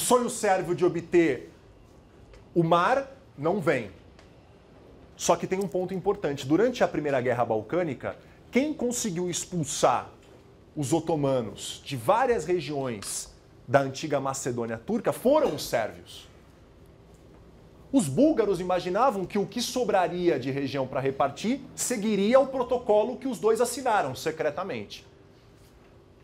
sonho sérvio de obter o mar não vem. Só que tem um ponto importante. Durante a Primeira Guerra Balcânica, quem conseguiu expulsar os otomanos de várias regiões da antiga Macedônia turca foram os sérvios. Os búlgaros imaginavam que o que sobraria de região para repartir seguiria o protocolo que os dois assinaram secretamente.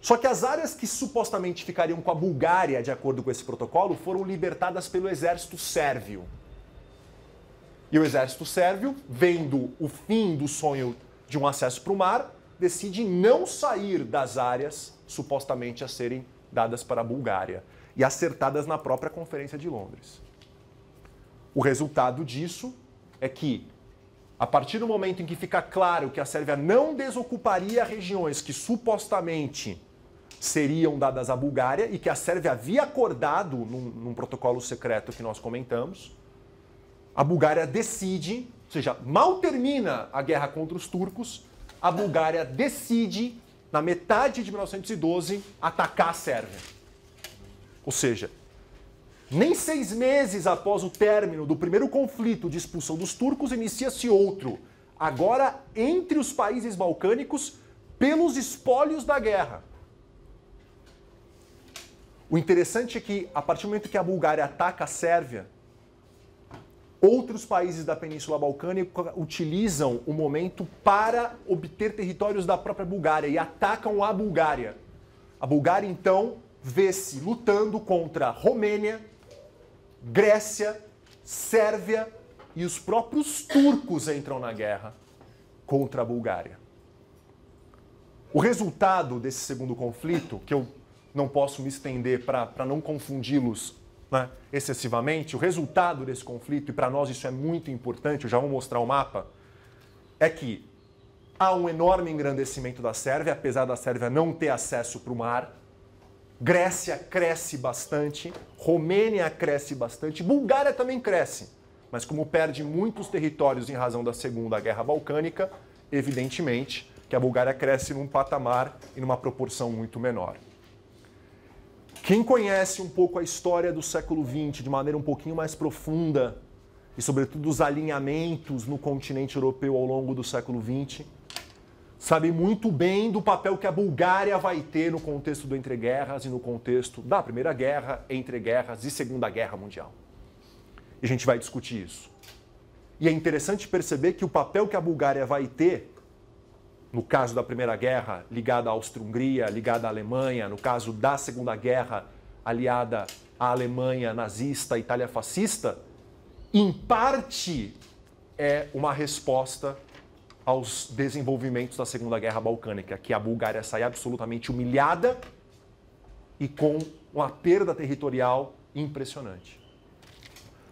Só que as áreas que supostamente ficariam com a Bulgária, de acordo com esse protocolo, foram libertadas pelo exército sérvio. E o exército sérvio, vendo o fim do sonho de um acesso para o mar, decide não sair das áreas supostamente a serem dadas para a Bulgária e acertadas na própria Conferência de Londres. O resultado disso é que, a partir do momento em que fica claro que a Sérvia não desocuparia regiões que supostamente seriam dadas à Bulgária e que a Sérvia havia acordado num protocolo secreto que nós comentamos, a Bulgária decide, ou seja, mal termina a guerra contra os turcos, a Bulgária decide, na metade de 1912, atacar a Sérvia. Ou seja, nem 6 meses após o término do primeiro conflito de expulsão dos turcos, inicia-se outro, agora entre os países balcânicos, pelos espólios da guerra. O interessante é que, a partir do momento que a Bulgária ataca a Sérvia, outros países da Península Balcânica utilizam o momento para obter territórios da própria Bulgária e atacam a Bulgária. A Bulgária, então, vê-se lutando contra Romênia, Grécia, Sérvia e os próprios turcos entram na guerra contra a Bulgária. O resultado desse segundo conflito, que eu não posso me estender para não confundi-los, né, excessivamente, o resultado desse conflito, e para nós isso é muito importante, eu já vou mostrar o mapa, é que há um enorme engrandecimento da Sérvia, apesar da Sérvia não ter acesso para o mar. Grécia cresce bastante, Romênia cresce bastante, Bulgária também cresce, mas como perde muitos territórios em razão da Segunda Guerra Balcânica, evidentemente que a Bulgária cresce num patamar e numa proporção muito menor. Quem conhece um pouco a história do século XX de maneira um pouquinho mais profunda, e sobretudo os alinhamentos no continente europeu ao longo do século XX, sabe muito bem do papel que a Bulgária vai ter no contexto do entreguerras e no contexto da Primeira Guerra, entreguerras e Segunda Guerra Mundial. E a gente vai discutir isso. E é interessante perceber que o papel que a Bulgária vai ter, no caso da Primeira Guerra, ligada à Áustria-Hungria, ligada à Alemanha, no caso da Segunda Guerra, aliada à Alemanha nazista, Itália fascista, em parte é uma resposta aos desenvolvimentos da Segunda Guerra Balcânica, que a Bulgária sai absolutamente humilhada e com uma perda territorial impressionante.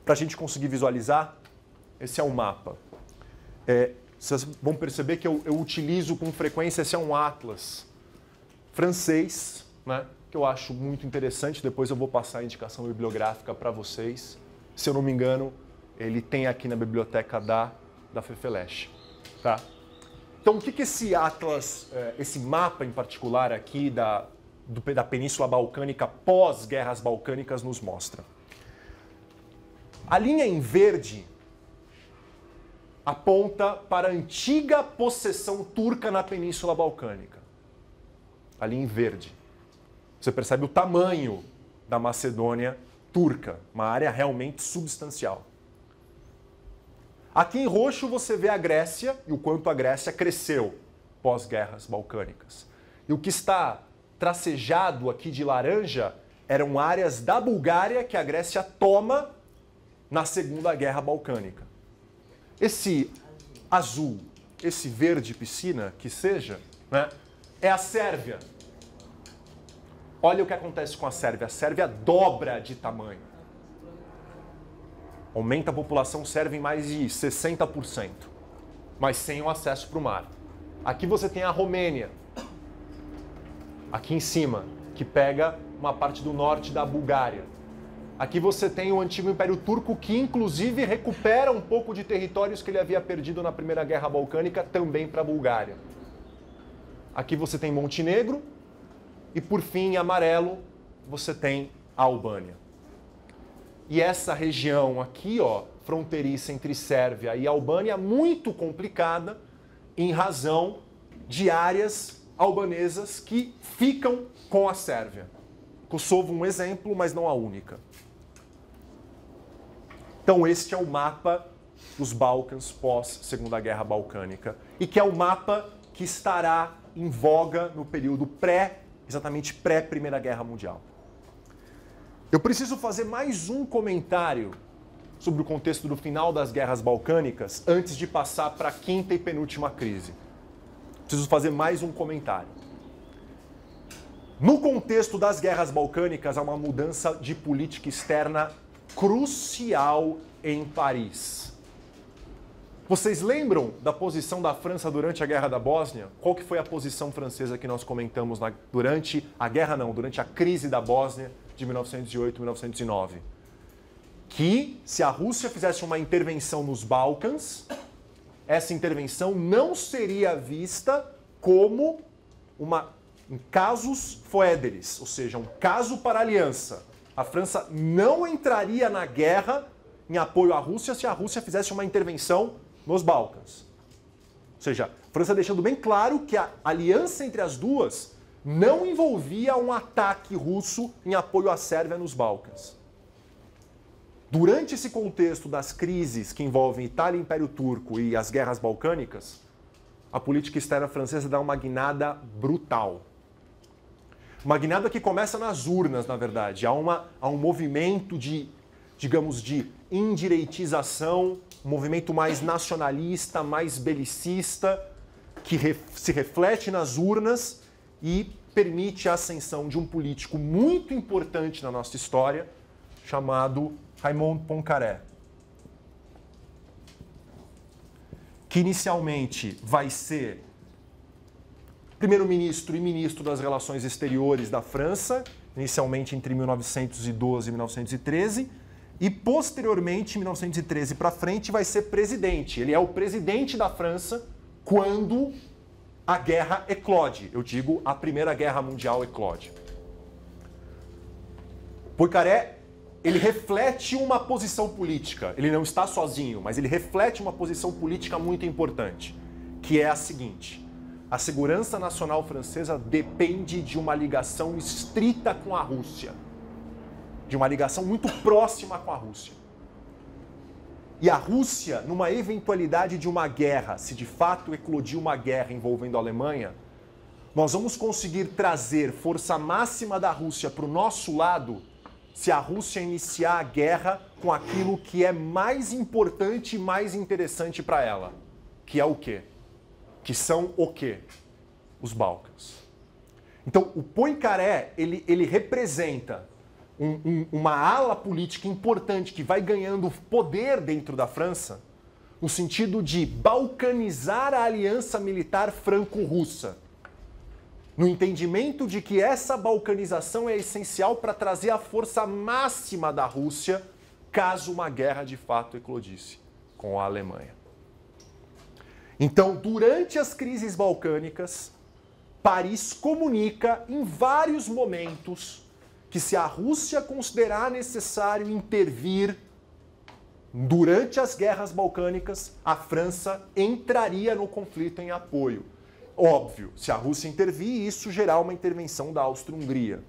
Para a gente conseguir visualizar, esse é um mapa. Vocês vão perceber que eu utilizo com frequência, esse é um atlas francês, né, que eu acho muito interessante, depois eu vou passar a indicação bibliográfica para vocês. Se eu não me engano, ele tem aqui na biblioteca da FEFELESH. Tá? Então, o que esse atlas, esse mapa em particular aqui da Península Balcânica pós-guerras balcânicas nos mostra? A linha em verde aponta para a antiga possessão turca na Península Balcânica. A linha em verde. Você percebe o tamanho da Macedônia turca, uma área realmente substancial. Aqui em roxo você vê a Grécia e o quanto a Grécia cresceu pós-guerras balcânicas. E o que está tracejado aqui de laranja eram áreas da Bulgária que a Grécia toma na Segunda Guerra Balcânica. Esse azul, esse verde piscina, que seja, né, é a Sérvia. Olha o que acontece com a Sérvia. A Sérvia dobra de tamanho. Aumenta a população sérvia em mais de 60%, mas sem o acesso para o mar. Aqui você tem a Romênia, aqui em cima, que pega uma parte do norte da Bulgária. Aqui você tem o antigo Império Turco, que inclusive recupera um pouco de territórios que ele havia perdido na Primeira Guerra Balcânica, também para a Bulgária. Aqui você tem Montenegro e, por fim, em amarelo, você tem a Albânia. e essa região aqui, ó, fronteiriça entre Sérvia e Albânia, muito complicada em razão de áreas albanesas que ficam com a Sérvia. Kosovo um exemplo, mas não a única. Então este é o mapa dos Balcãs pós-Segunda Guerra Balcânica e que é o mapa que estará em voga no período exatamente pré-Primeira Guerra Mundial. Eu preciso fazer mais um comentário sobre o contexto do final das guerras balcânicas antes de passar para a quinta e penúltima crise. Preciso fazer mais um comentário. No contexto das guerras balcânicas, há uma mudança de política externa crucial em Paris. Vocês lembram da posição da França durante a Guerra da Bósnia? Qual que foi a posição francesa que nós comentamos durante a guerra, não, durante a crise da Bósnia de 1908 e 1909? Que se a Rússia fizesse uma intervenção nos Balcãs, essa intervenção não seria vista como um casus foederis, ou seja, um caso para aliança. A França não entraria na guerra em apoio à Rússia se a Rússia fizesse uma intervenção nos Balcãs. Ou seja, a França deixando bem claro que a aliança entre as duas não envolvia um ataque russo em apoio à Sérvia nos Balcãs. Durante esse contexto das crises que envolvem Itália e Império Turco e as guerras balcânicas, a política externa francesa dá uma guinada brutal. Uma guinada que começa nas urnas, na verdade. Há um movimento de, digamos, de indireitização, um movimento mais nacionalista, mais belicista, que se reflete nas urnas e permite a ascensão de um político muito importante na nossa história, chamado Raymond Poincaré, que inicialmente vai ser primeiro-ministro e ministro das Relações Exteriores da França, inicialmente entre 1912 e 1913, e posteriormente, 1913 para frente, vai ser presidente. Ele é o presidente da França quando a guerra eclode. Eu digo, a Primeira Guerra Mundial eclode. Poincaré, ele reflete uma posição política. Ele não está sozinho, mas ele reflete uma posição política muito importante, que é a seguinte: a segurança nacional francesa depende de uma ligação estrita com a Rússia, de uma ligação muito próxima com a Rússia. E a Rússia, numa eventualidade de uma guerra, se de fato eclodir uma guerra envolvendo a Alemanha, nós vamos conseguir trazer força máxima da Rússia para o nosso lado se a Rússia iniciar a guerra com aquilo que é mais importante e mais interessante para ela, que é o quê? Que são o quê? Os Balcãs. Então, o Poincaré, ele representa uma ala política importante que vai ganhando poder dentro da França, no sentido de balcanizar a aliança militar franco-russa, no entendimento de que essa balcanização é essencial para trazer a força máxima da Rússia caso uma guerra de fato eclodisse com a Alemanha. Então, durante as crises balcânicas, Paris comunica em vários momentos que se a Rússia considerar necessário intervir durante as guerras balcânicas, a França entraria no conflito em apoio. Óbvio, se a Rússia intervir, isso gerar uma intervenção da Áustria-Hungria.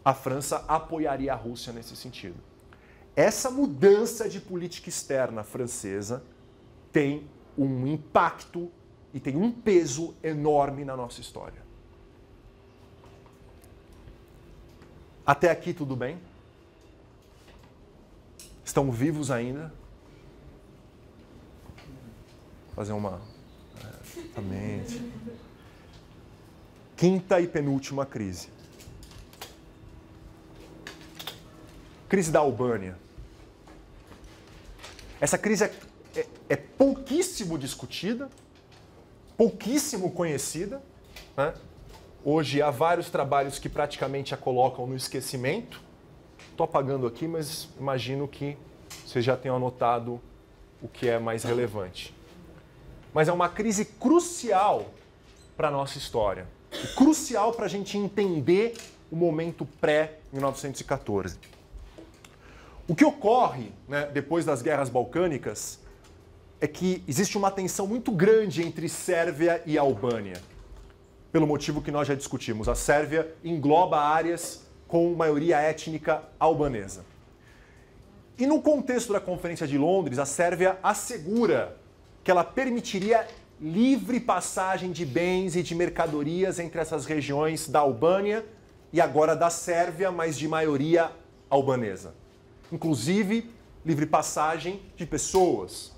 A França apoiaria a Rússia nesse sentido. Essa mudança de política externa francesa tem um impacto e tem um peso enorme na nossa história. Até aqui tudo bem? Estão vivos ainda? Vou fazer uma... Exatamente. Quinta e penúltima crise. Crise da Albânia. Essa crise é pouquíssimo discutida, pouquíssimo conhecida, né? Hoje há vários trabalhos que praticamente a colocam no esquecimento. Estou apagando aqui, mas imagino que vocês já tenham anotado o que é mais relevante. Mas é uma crise crucial para a nossa história. E crucial para a gente entender o momento pré-1914. O que ocorre, né, depois das guerras balcânicas é que existe uma tensão muito grande entre Sérvia e Albânia. Pelo motivo que nós já discutimos, a Sérvia engloba áreas com maioria étnica albanesa. E no contexto da Conferência de Londres, a Sérvia assegura que ela permitiria livre passagem de bens e de mercadorias entre essas regiões da Albânia e agora da Sérvia, mas de maioria albanesa. Inclusive, livre passagem de pessoas,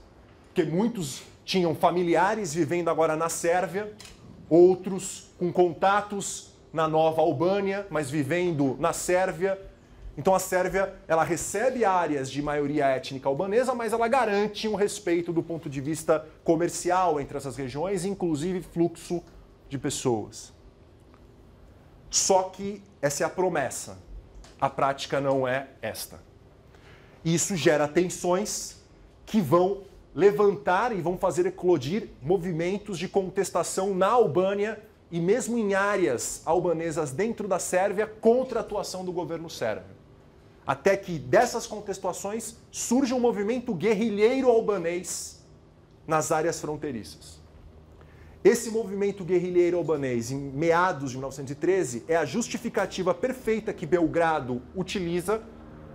porque muitos tinham familiares vivendo agora na Sérvia, outros com contatos na nova Albânia, mas vivendo na Sérvia. Então a Sérvia, ela recebe áreas de maioria étnica albanesa, mas ela garante um respeito do ponto de vista comercial entre essas regiões, inclusive fluxo de pessoas. Só que essa é a promessa. A prática não é esta. Isso gera tensões que vão levantar e vão fazer eclodir movimentos de contestação na Albânia e mesmo em áreas albanesas dentro da Sérvia contra a atuação do governo sérvio. Até que dessas contestações surge um movimento guerrilheiro albanês nas áreas fronteiriças. Esse movimento guerrilheiro albanês, em meados de 1913, é a justificativa perfeita que Belgrado utiliza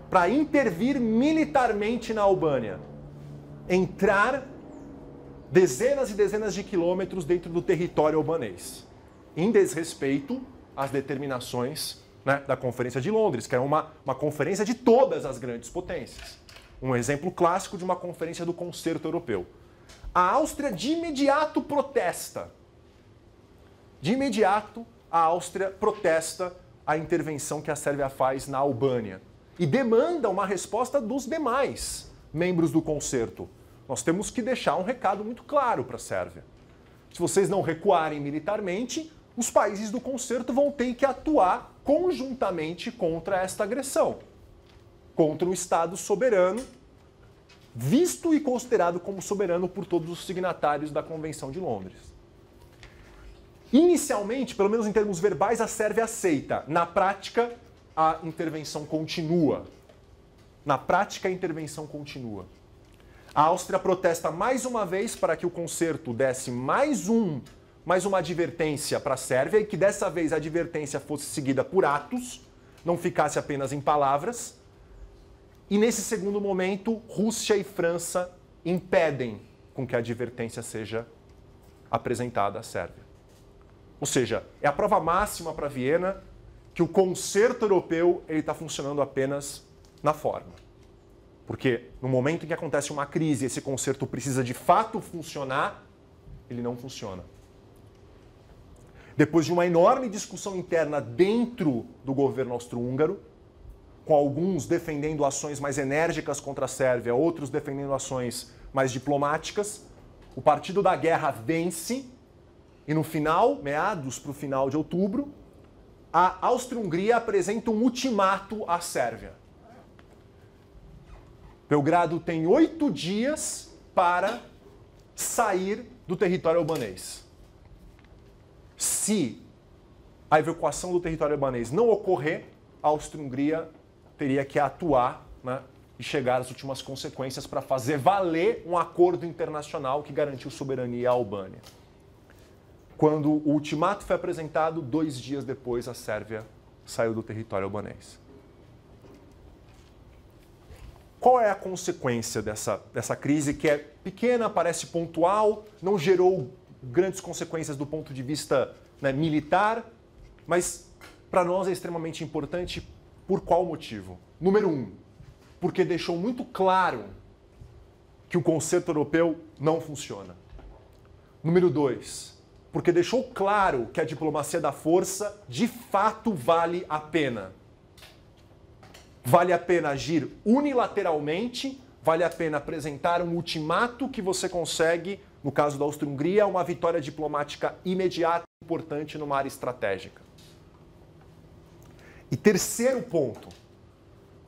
para intervir militarmente na Albânia, entrar dezenas e dezenas de quilômetros dentro do território albanês, em desrespeito às determinações, né, da Conferência de Londres, que é uma conferência de todas as grandes potências. Um exemplo clássico de uma conferência do Concerto Europeu. A Áustria de imediato protesta. De imediato, a Áustria protesta a intervenção que a Sérvia faz na Albânia e demanda uma resposta dos demais membros do Concerto. Nós temos que deixar um recado muito claro para a Sérvia. Se vocês não recuarem militarmente, os países do Concerto vão ter que atuar conjuntamente contra esta agressão, contra um Estado soberano, visto e considerado como soberano por todos os signatários da Convenção de Londres. Inicialmente, pelo menos em termos verbais, a Sérvia aceita. Na prática, a intervenção continua. Na prática, a intervenção continua. A Áustria protesta mais uma vez para que o Concerto desse mais uma advertência para a Sérvia e que dessa vez a advertência fosse seguida por atos, não ficasse apenas em palavras. E nesse segundo momento, Rússia e França impedem com que a advertência seja apresentada à Sérvia. Ou seja, é a prova máxima para Viena que o Concerto Europeu está funcionando apenas na forma. Porque no momento em que acontece uma crise e esse concerto precisa de fato funcionar, ele não funciona. Depois de uma enorme discussão interna dentro do governo austro-húngaro, com alguns defendendo ações mais enérgicas contra a Sérvia, outros defendendo ações mais diplomáticas, o Partido da Guerra vence e no final, meados para o final de outubro, a Áustria-Hungria apresenta um ultimato à Sérvia. Belgrado tem 8 dias para sair do território albanês. Se a evacuação do território albanês não ocorrer, a Áustria-Hungria teria que atuar, né, e chegar às últimas consequências para fazer valer um acordo internacional que garantiu soberania à Albânia. Quando o ultimato foi apresentado, 2 dias depois a Sérvia saiu do território albanês. Qual é a consequência dessa crise que é pequena, parece pontual, não gerou grandes consequências do ponto de vista, né, militar, mas para nós é extremamente importante por qual motivo? Número 1, porque deixou muito claro que o concerto europeu não funciona. Número 2, porque deixou claro que a diplomacia da força de fato vale a pena. Vale a pena agir unilateralmente, vale a pena apresentar um ultimato que você consegue, no caso da Áustria-Hungria, uma vitória diplomática imediata e importante numa área estratégica. E terceiro ponto,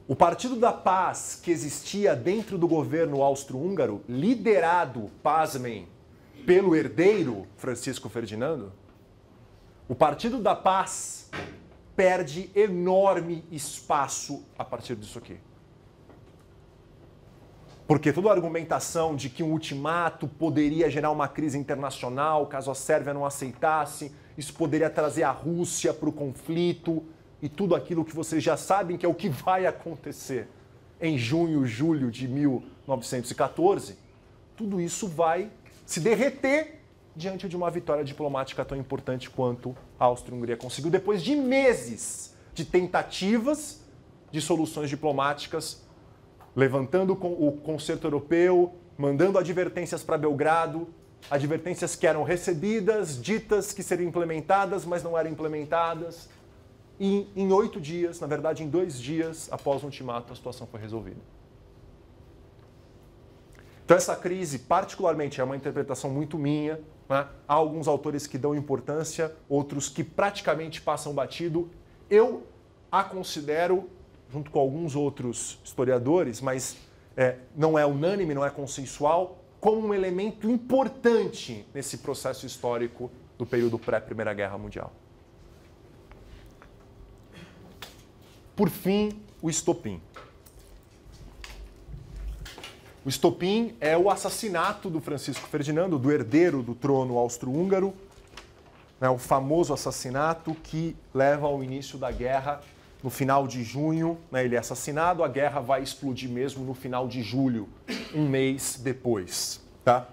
o Partido da Paz que existia dentro do governo austro-húngaro, liderado, pasmem, pelo herdeiro Francisco Ferdinando, o Partido da Paz perde enorme espaço a partir disso aqui. Porque toda a argumentação de que um ultimato poderia gerar uma crise internacional caso a Sérvia não aceitasse, isso poderia trazer a Rússia para o conflito e tudo aquilo que vocês já sabem que é o que vai acontecer em junho, julho de 1914, tudo isso vai se derreter diante de uma vitória diplomática tão importante quanto a Áustria-Hungria conseguiu, depois de meses de tentativas de soluções diplomáticas, levantando o concerto europeu, mandando advertências para Belgrado, advertências que eram recebidas, ditas que seriam implementadas, mas não eram implementadas. E em 8 dias, na verdade em 2 dias após o ultimato, a situação foi resolvida. Então essa crise, particularmente, é uma interpretação muito minha, né? Há alguns autores que dão importância, outros que praticamente passam batido. Eu a considero, junto com alguns outros historiadores, mas não é unânime, não é consensual, como um elemento importante nesse processo histórico do período pré-Primeira Guerra Mundial. Por fim, o estopim. O estopim é o assassinato do Francisco Ferdinando, do herdeiro do trono austro-húngaro, né, o famoso assassinato que leva ao início da guerra no final de junho. Né, ele é assassinado, a guerra vai explodir mesmo no final de julho, um mês depois. Tá?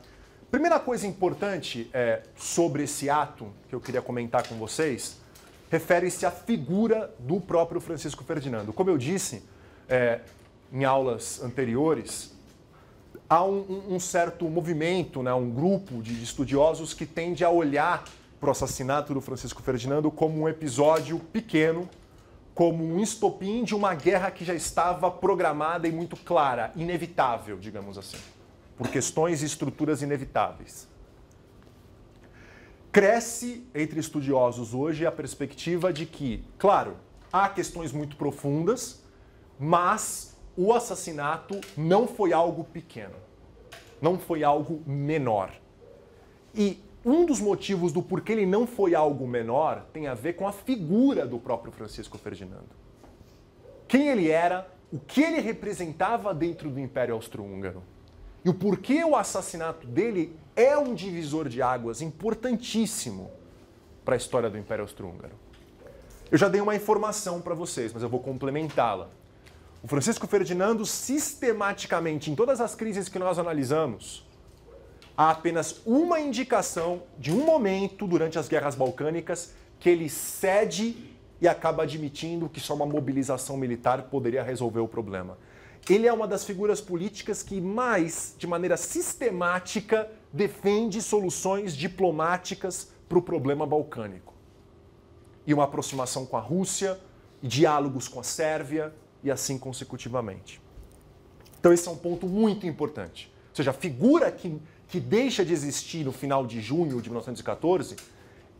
Primeira coisa importante sobre esse ato que eu queria comentar com vocês refere-se à figura do próprio Francisco Ferdinando. Como eu disse em aulas anteriores, há um certo movimento, né, um grupo de estudiosos que tende a olhar para o assassinato do Francisco Ferdinando como um episódio pequeno, como um estopim de uma guerra que já estava programada e muito clara, inevitável, digamos assim, por questões e estruturas inevitáveis. Cresce entre estudiosos hoje a perspectiva de que, claro, há questões muito profundas, mas o assassinato não foi algo pequeno, não foi algo menor. E um dos motivos do porquê ele não foi algo menor tem a ver com a figura do próprio Francisco Ferdinando. Quem ele era, o que ele representava dentro do Império Austro-Húngaro. E o porquê o assassinato dele é um divisor de águas importantíssimo para a história do Império Austro-Húngaro. Eu já dei uma informação para vocês, mas eu vou complementá-la. O Francisco Ferdinando, sistematicamente, em todas as crises que nós analisamos, há apenas uma indicação de um momento durante as guerras balcânicas que ele cede e acaba admitindo que só uma mobilização militar poderia resolver o problema. Ele é uma das figuras políticas que mais, de maneira sistemática, defende soluções diplomáticas para o problema balcânico. E uma aproximação com a Rússia, diálogos com a Sérvia e assim consecutivamente. Então esse é um ponto muito importante. Ou seja, a figura que deixa de existir no final de junho de 1914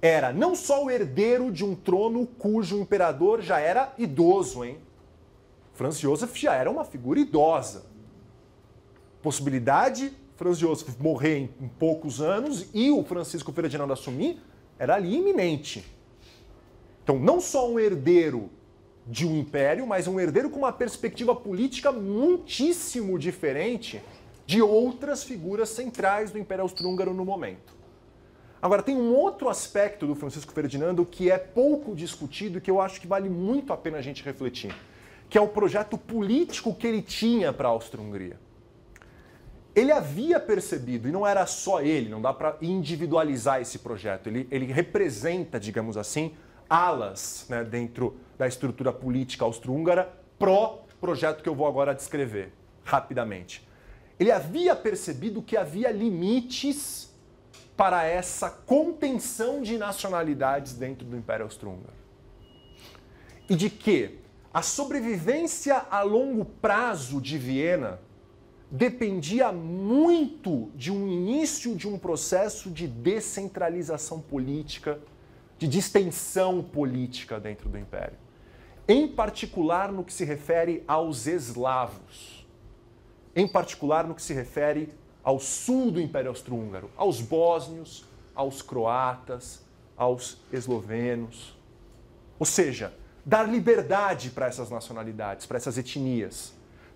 era não só o herdeiro de um trono cujo imperador já era idoso, hein? Franz Josef já era uma figura idosa. Possibilidade Franz Josef morrer em poucos anos e o Francisco Ferdinando assumir era ali iminente. Então, não só um herdeiro de um império, mas um herdeiro com uma perspectiva política muitíssimo diferente de outras figuras centrais do Império Austro-Húngaro no momento. Agora, tem um outro aspecto do Francisco Ferdinando que é pouco discutido e que eu acho que vale muito a pena a gente refletir, que é o projeto político que ele tinha para a Áustria-Hungria. Ele havia percebido, e não era só ele, não dá para individualizar esse projeto, ele representa, digamos assim, alas, né, dentro da estrutura política austro-húngara pró-projeto que eu vou agora descrever rapidamente. Ele havia percebido que havia limites para essa contenção de nacionalidades dentro do Império Austro-Húngaro. E de que a sobrevivência a longo prazo de Viena dependia muito de um início de um processo de descentralização política, de distensão política dentro do Império. Em particular no que se refere aos eslavos. Em particular no que se refere ao sul do Império Austro-Húngaro, aos bósnios, aos croatas, aos eslovenos. Ou seja, dar liberdade para essas nacionalidades, para essas etnias,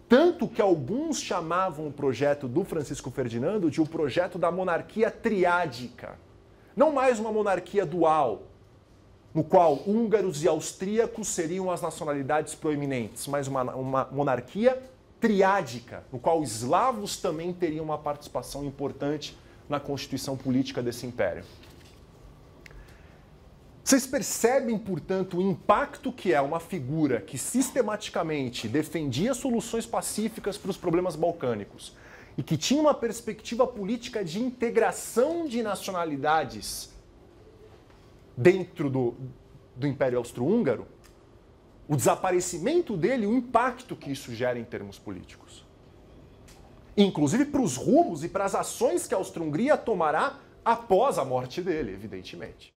Tanto que alguns chamavam o projeto do Francisco Ferdinando de o projeto da monarquia triádica. Não mais uma monarquia dual, no qual húngaros e austríacos seriam as nacionalidades proeminentes, mas uma monarquia triádica, no qual eslavos também teriam uma participação importante na constituição política desse império. Vocês percebem, portanto, o impacto que é uma figura que sistematicamente defendia soluções pacíficas para os problemas balcânicos e que tinha uma perspectiva política de integração de nacionalidades dentro do Império Austro-Húngaro, o desaparecimento dele, o impacto que isso gera em termos políticos. Inclusive para os rumos e para as ações que a Austro-Hungria tomará após a morte dele, evidentemente.